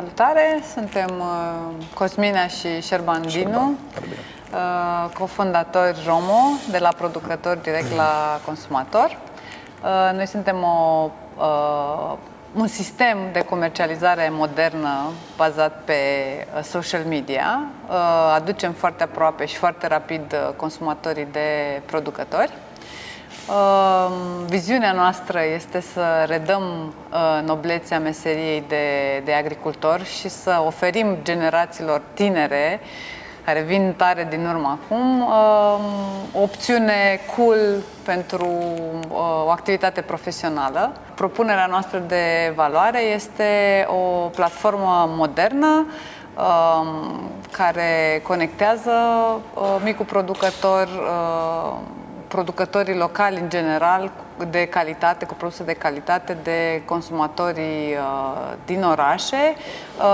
Salutare! Suntem Cosmina și Șerban Dinu, cofondatori Romo, de la producător direct la consumator. Noi suntem un sistem de comercializare modernă bazat pe social media. Aducem foarte aproape și foarte rapid consumatorii de producători. Viziunea noastră este să redăm noblețea meseriei de agricultor și să oferim generațiilor tinere care vin tare din urmă acum o opțiune cool pentru o activitate profesională. Propunerea noastră de valoare este o platformă modernă care conectează micul producător, producătorii locali în general, de calitate, cu produse de calitate, de consumatorii din orașe,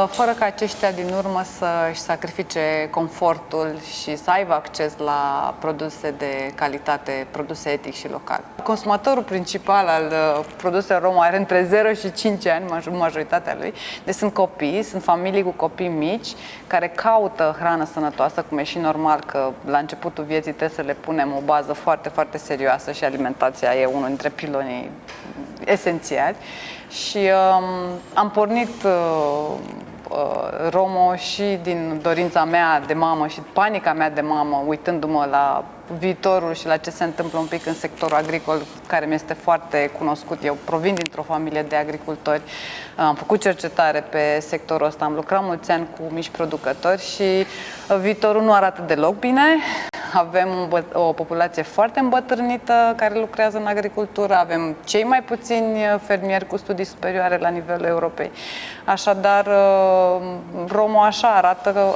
fără ca aceștia din urmă să-și sacrifice confortul și să aibă acces la produse de calitate, produse etic și local. Consumatorul principal al produselor Romo are între 0 și 5 ani, majoritatea lui. Deci sunt copii, sunt familii cu copii mici care caută hrană sănătoasă, cum e și normal că la începutul vieții trebuie să le punem o bază foarte, foarte serioasă și alimentația e unul dintre pilonii esențiali. Și am pornit Romo și din dorința mea de mamă și panica mea de mamă, uitându-mă la viitorul și la ce se întâmplă un pic în sectorul agricol, care mi este foarte cunoscut. Eu provin dintr-o familie de agricultori, am făcut cercetare pe sectorul ăsta, am lucrat mulți ani cu mici producători și viitorul nu arată deloc bine. Avem o populație foarte îmbătrânită care lucrează în agricultură, avem cei mai puțini fermieri cu studii superioare la nivelul Europei. Așadar, Romo așa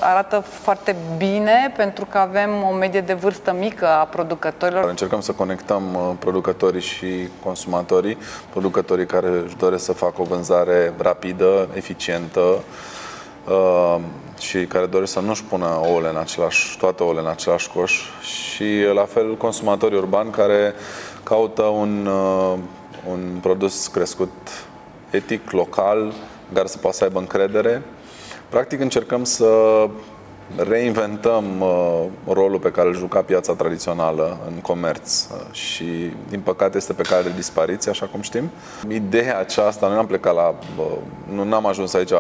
arată foarte bine pentru că avem o medie de vârstă mică a producătorilor. Încercăm să conectăm producătorii și consumatorii, producătorii care își doresc să facă o vânzare rapidă, eficientă, și care doresc să nu-și pună toate ouăle în același coș, și la fel consumatorii urbani care caută un produs crescut etic, local, în care să poată să aibă încredere. Practic încercăm să reinventăm rolul pe care îl juca piața tradițională în comerț și, din păcate, este pe cale de dispariție, așa cum știm. Ideea aceasta, noi n-am ajuns aici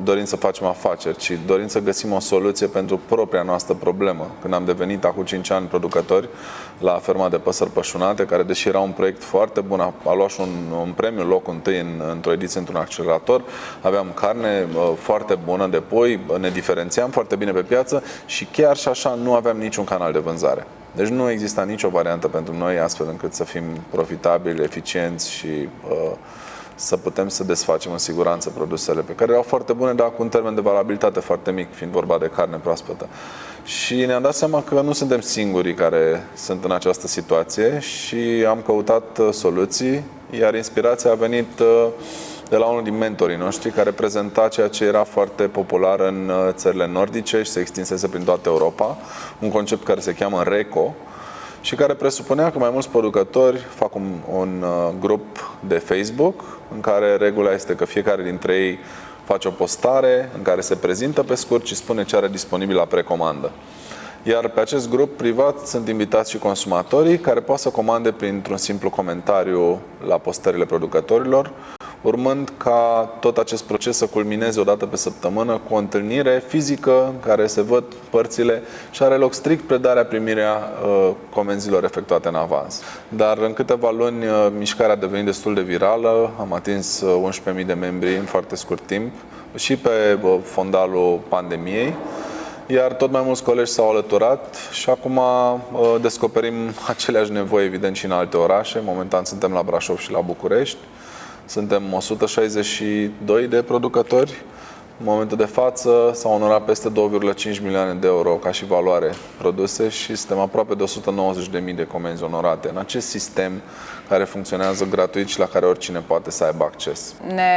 dorind să facem afaceri, ci dorind să găsim o soluție pentru propria noastră problemă. Când am devenit acum 5 ani producători la ferma de păsări pășunate, care, deși era un proiect foarte bun, a luat și un premiu, locul întâi într-o ediție într-un accelerator, aveam carne foarte bună de pui, ne diferențiam foarte bine pe piață și chiar și așa nu aveam niciun canal de vânzare. Deci nu exista nicio variantă pentru noi astfel încât să fim profitabili, eficienți și să putem să desfacem în siguranță produsele pe care erau foarte bune, dar cu un termen de valabilitate foarte mic, fiind vorba de carne proaspătă. Și ne-am dat seama că nu suntem singurii care sunt în această situație și am căutat soluții, iar inspirația a venit de la unul din mentorii noștri, care prezenta ceea ce era foarte popular în țările nordice și se extinsese prin toată Europa, un concept care se cheamă RECO și care presupunea că mai mulți producători fac un grup de Facebook în care regula este că fiecare dintre ei face o postare în care se prezintă pe scurt și spune ce are disponibil la precomandă. Iar pe acest grup privat sunt invitați și consumatorii care pot să comande printr-un simplu comentariu la postările producătorilor, urmând ca tot acest proces să culmineze o dată pe săptămână cu o întâlnire fizică în care se văd părțile și are loc strict predarea, primirea comenzilor efectuate în avans. Dar în câteva luni mișcarea a devenit destul de virală, am atins 11.000 de membri în foarte scurt timp și pe fondalul pandemiei. Iar tot mai mulți colegi s-au alăturat și acum descoperim aceleași nevoi, evident, și în alte orașe. Momentan suntem la Brașov și la București. Suntem 162 de producători. În momentul de față s-au onorat peste 2,5 milioane de euro ca și valoare produse și suntem aproape de 190.000 de comenzi onorate în acest sistem care funcționează gratuit și la care oricine poate să aibă acces. Ne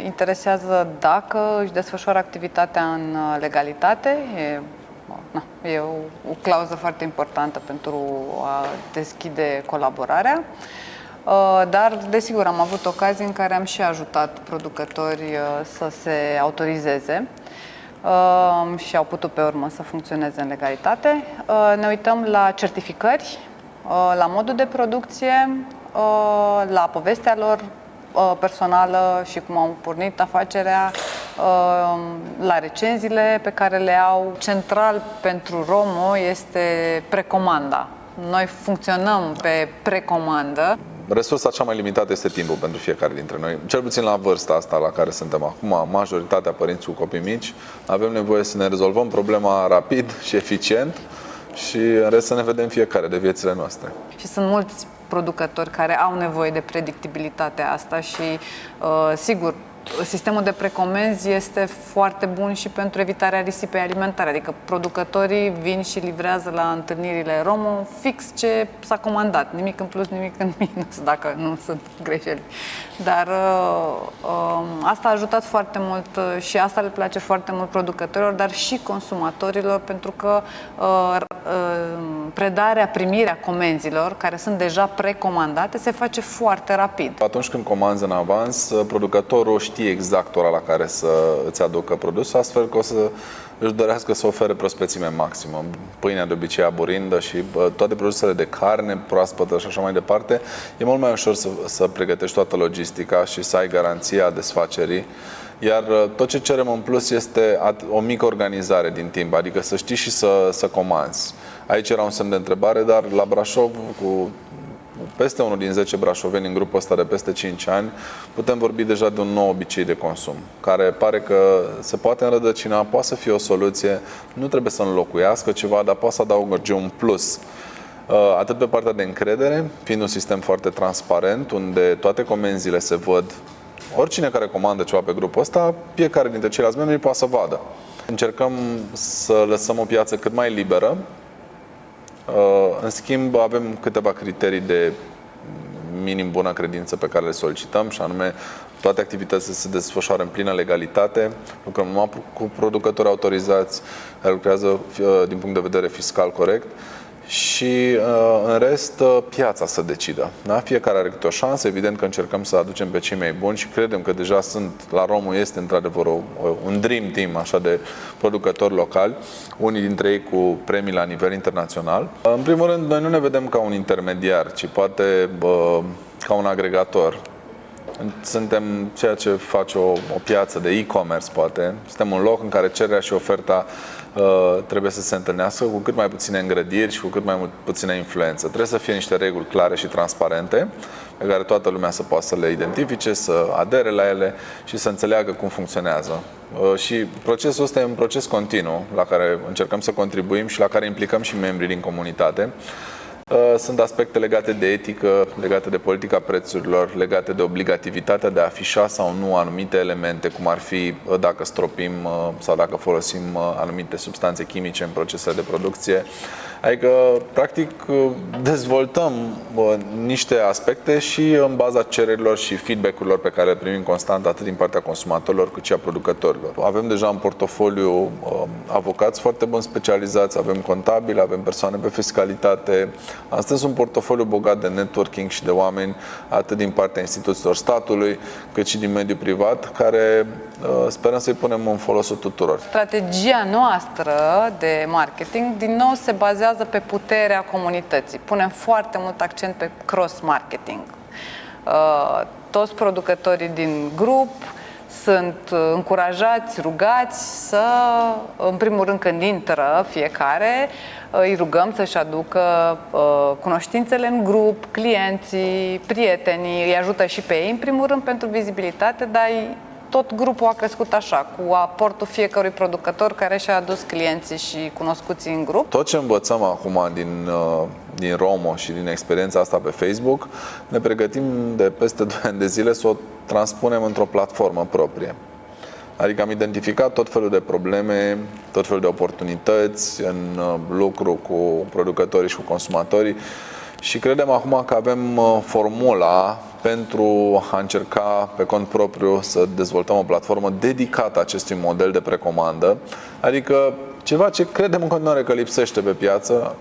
interesează dacă își desfășoară activitatea în legalitate. E o clauză foarte importantă pentru a deschide colaborarea. Dar, desigur, am avut ocazii în care am și ajutat producători să se autorizeze și au putut pe urmă să funcționeze în legalitate. Ne uităm la certificări, la modul de producție, la povestea lor personală și cum au pornit afacerea, la recenziile pe care le au. Central pentru Romo este precomanda. Noi funcționăm pe precomandă. Resursa cea mai limitată este timpul pentru fiecare dintre noi. Cel puțin la vârsta asta la care suntem acum, majoritatea părinți cu copii mici, avem nevoie să ne rezolvăm problema rapid și eficient și în rest să ne vedem fiecare de viețile noastre. Și sunt mulți producători care au nevoie de predictibilitatea asta și, sigur, sistemul de precomenzi este foarte bun și pentru evitarea risipei alimentare, adică producătorii vin și livrează la întâlnirile Romo fix ce s-a comandat, nimic în plus, nimic în minus, dacă nu sunt greșeli. Dar asta a ajutat foarte mult și asta le place foarte mult producătorilor, dar și consumatorilor, pentru că predarea, primirea comenzilor, care sunt deja precomandate, se face foarte rapid. Atunci când comanzi în avans, producătorul știe exact ora la care să îți aducă produsul, astfel că o să își dorească să ofere prospețime maximă. Pâinea de obicei aburindă și toate produsele de carne proaspătă și așa mai departe, e mult mai ușor să pregătești toată logistica și să ai garanția desfacerii. Iar tot ce cerem în plus este o mică organizare din timp, adică să știi și să comanzi. Aici era un semn de întrebare, dar la Brașov, cu peste 1 din 10 brașoveni în grupul ăsta de peste 5 ani, putem vorbi deja de un nou obicei de consum, care pare că se poate înrădăcina, poate să fie o soluție, nu trebuie să înlocuiască ceva, dar poate să adauge un plus. Atât pe partea de încredere, fiind un sistem foarte transparent, unde toate comenzile se văd. Oricine care comandă ceva pe grupul ăsta, fiecare dintre ceilalți membri poate să vadă. Încercăm să lăsăm o piață cât mai liberă. În schimb, avem câteva criterii de minim bună credință pe care le solicităm, și anume toate activitățile se desfășoară în plină legalitate, lucrăm numai cu producători autorizați, care lucrează din punct de vedere fiscal corect și în rest piața să decidă. Da? Fiecare are câte o șansă, evident că încercăm să aducem pe cei mai buni și credem că deja la Romo este într-adevăr un dream team așa de producători locali, unii dintre ei cu premii la nivel internațional. În primul rând, noi nu ne vedem ca un intermediar, ci poate ca un agregator. Suntem ceea ce face o piață de e-commerce, poate. Suntem un loc în care cererea și oferta trebuie să se întâlnească cu cât mai puține îngrădiri și cu cât mai puține influență. Trebuie să fie niște reguli clare și transparente, pe care toată lumea să poată să le identifice, să adere la ele și să înțeleagă cum funcționează. Și procesul ăsta e un proces continuu la care încercăm să contribuim și la care implicăm și membrii din comunitate. Sunt aspecte legate de etică, legate de politica prețurilor, legate de obligativitatea de a afișa sau nu anumite elemente, cum ar fi dacă stropim sau dacă folosim anumite substanțe chimice în procesele de producție. Adică, practic, dezvoltăm niște aspecte și în baza cererilor și feedback-urilor pe care le primim constant atât din partea consumatorilor cât și a producătorilor. Avem deja în portofoliu avocați foarte buni specializați, avem contabili, avem persoane pe fiscalitate. Astăzi un portofoliu bogat de networking și de oameni atât din partea instituțiilor statului cât și din mediul privat, care sperăm să-i punem în folosul tuturor. Strategia noastră de marketing din nou se bazează pe puterea comunității. Punem foarte mult accent pe cross-marketing. Toți producătorii din grup sunt încurajați, rugați să, în primul rând când intră fiecare, îi rugăm să-și aducă cunoștințele în grup, clienții, prietenii, îi ajută și pe ei, în primul rând pentru vizibilitate, dar tot grupul a crescut așa, cu aportul fiecărui producător care și-a adus clienții și cunoscuții în grup. Tot ce învățăm acum din Romo și din experiența asta pe Facebook, ne pregătim de peste 2 ani de zile să o transpunem într-o platformă proprie. Adică am identificat tot felul de probleme, tot felul de oportunități în lucru cu producătorii și cu consumatorii și credem acum că avem formula pentru a încerca pe cont propriu să dezvoltăm o platformă dedicată acestui model de precomandă, adică ceva ce credem în continuare că lipsește pe piață,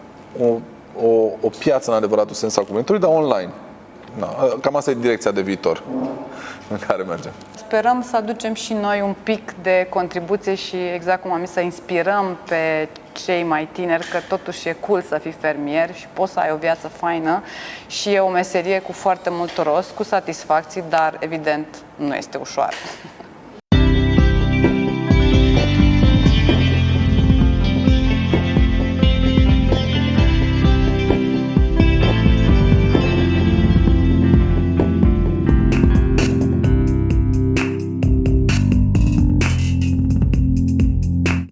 o piață în adevăratul sens al cuvântului, dar online. cam asta e direcția de viitor în care mergem. Sperăm să aducem și noi un pic de contribuție și, exact cum am zis, să inspirăm pe cei mai tineri că totuși e cool să fii fermier și poți să ai o viață faină și e o meserie cu foarte mult rost, cu satisfacții, dar evident nu este ușoară.